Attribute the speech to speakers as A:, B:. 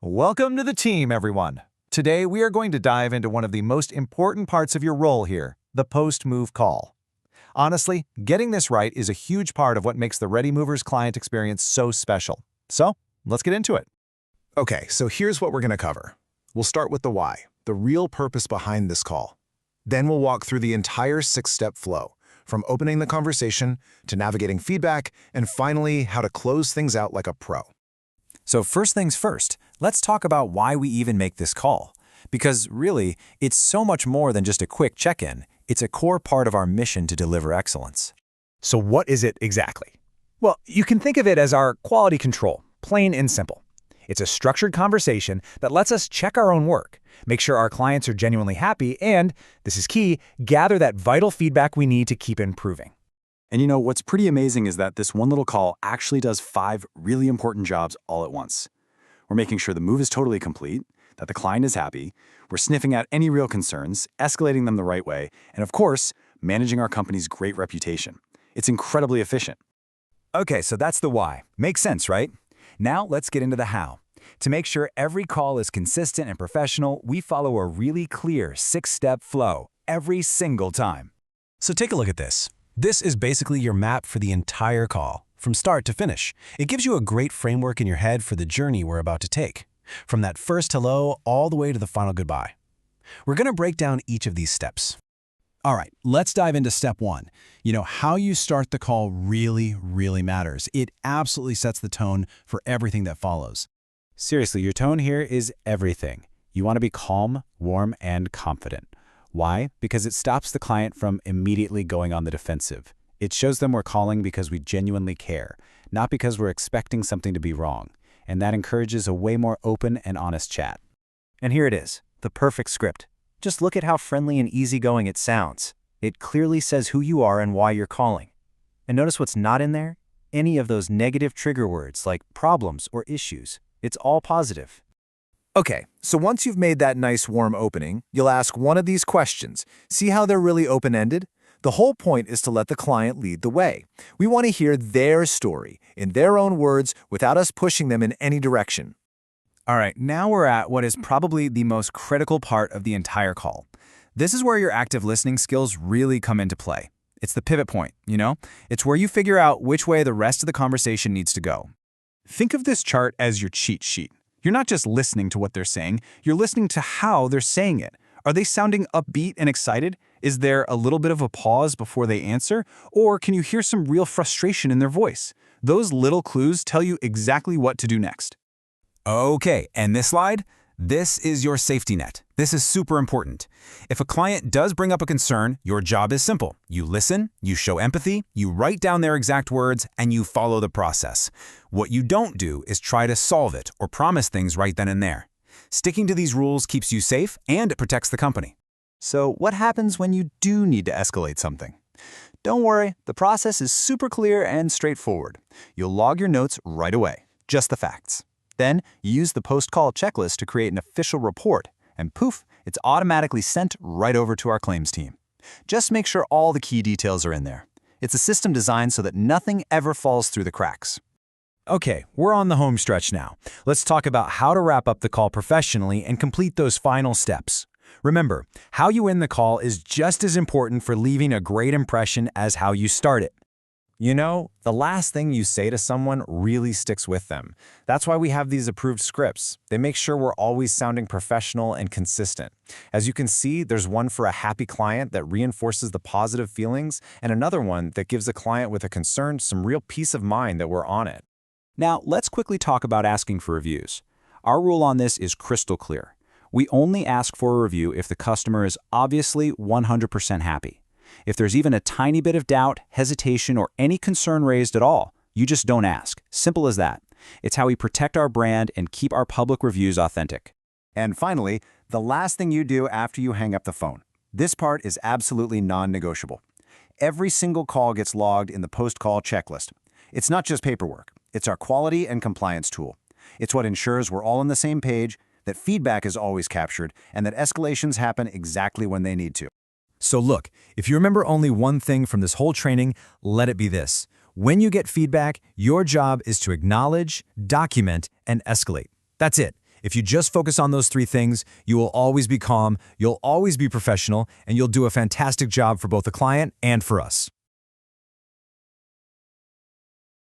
A: Welcome to the team, everyone. Today, we are going to dive into one of the most important parts of your role here, the post-move call. Honestly, getting this right is a huge part of what makes the ReadyMovers client experience so special. So, let's get into it.
B: Okay, so here's what we're going to cover. We'll start with the why, the real purpose behind this call. Then we'll walk through the entire 6-step flow, from opening the conversation to navigating feedback, and finally, how to close things out like a pro.
C: So first things first, let's talk about why we even make this call. Because really, it's so much more than just a quick check-in. It's a core part of our mission to deliver excellence.
D: So what is it exactly? Well, you can think of it as our quality control, plain and simple. It's a structured conversation that lets us check our own work, make sure our clients are genuinely happy, and, this is key, gather that vital feedback we need to keep improving.
C: And you know, what's pretty amazing is that this one little call actually does 5 really important jobs all at once. We're making sure the move is totally complete, that the client is happy, we're sniffing out any real concerns, escalating them the right way, and of course, managing our company's great reputation. It's incredibly efficient.
D: Okay, so that's the why. Makes sense, right? Now let's get into the how. To make sure every call is consistent and professional, we follow a really clear 6-step flow every single time.
E: So take a look at this. This is basically your map for the entire call, from start to finish. It gives you a great framework in your head for the journey we're about to take, from that first hello all the way to the final goodbye. We're going to break down each of these steps. All right, let's dive into step 1. You know, how you start the call really matters. It absolutely sets the tone for everything that follows.
C: Seriously, your tone here is everything. You want to be calm, warm, and confident. Why? Because it stops the client from immediately going on the defensive. It shows them we're calling because we genuinely care, not because we're expecting something to be wrong. And that encourages a way more open and honest chat.
F: And here it is, the perfect script. Just look at how friendly and easygoing it sounds. It clearly says who you are and why you're calling. And notice what's not in there? Any of those negative trigger words like problems or issues. It's all positive.
A: Okay, so once you've made that nice warm opening, you'll ask one of these questions. See how they're really open-ended? The whole point is to let the client lead the way. We want to hear their story, in their own words, without us pushing them in any direction.
D: All right, now we're at what is probably the most critical part of the entire call. This is where your active listening skills really come into play. It's the pivot point, you know? It's where you figure out which way the rest of the conversation needs to go. Think of this chart as your cheat sheet. You're not just listening to what they're saying, you're listening to how they're saying it. Are they sounding upbeat and excited? Is there a little bit of a pause before they answer? Or can you hear some real frustration in their voice? Those little clues tell you exactly what to do next. Okay, and this slide? This is your safety net. This is super important. If a client does bring up a concern, your job is simple. You listen, you show empathy, you write down their exact words, and you follow the process. What you don't do is try to solve it or promise things right then and there. Sticking to these rules keeps you safe and it protects the company.
F: So what happens when you do need to escalate something? Don't worry, the process is super clear and straightforward. You'll log your notes right away, just the facts. Then, you use the post-call checklist to create an official report, and poof, it's automatically sent right over to our claims team. Just make sure all the key details are in there. It's a system designed so that nothing ever falls through the cracks.
D: Okay, we're on the home stretch now. Let's talk about how to wrap up the call professionally and complete those final steps. Remember, how you end the call is just as important for leaving a great impression as how you start it.
A: You know, the last thing you say to someone really sticks with them. That's why we have these approved scripts. They make sure we're always sounding professional and consistent. As you can see, there's one for a happy client that reinforces the positive feelings, and another one that gives a client with a concern some real peace of mind that we're on it.
C: Now, let's quickly talk about asking for reviews. Our rule on this is crystal clear. We only ask for a review if the customer is obviously 100% happy. If there's even a tiny bit of doubt, hesitation, or any concern raised at all, you just don't ask. Simple as that. It's how we protect our brand and keep our public reviews authentic.
F: And finally, the last thing you do after you hang up the phone. This part is absolutely non-negotiable. Every single call gets logged in the post-call checklist. It's not just paperwork. It's our quality and compliance tool. It's what ensures we're all on the same page, that feedback is always captured, and that escalations happen exactly when they need to.
D: So look, if you remember only one thing from this whole training, let it be this. When you get feedback, your job is to acknowledge, document, and escalate. That's it. If you just focus on those 3 things, you will always be calm, you'll always be professional, and you'll do a fantastic job for both the client and for us.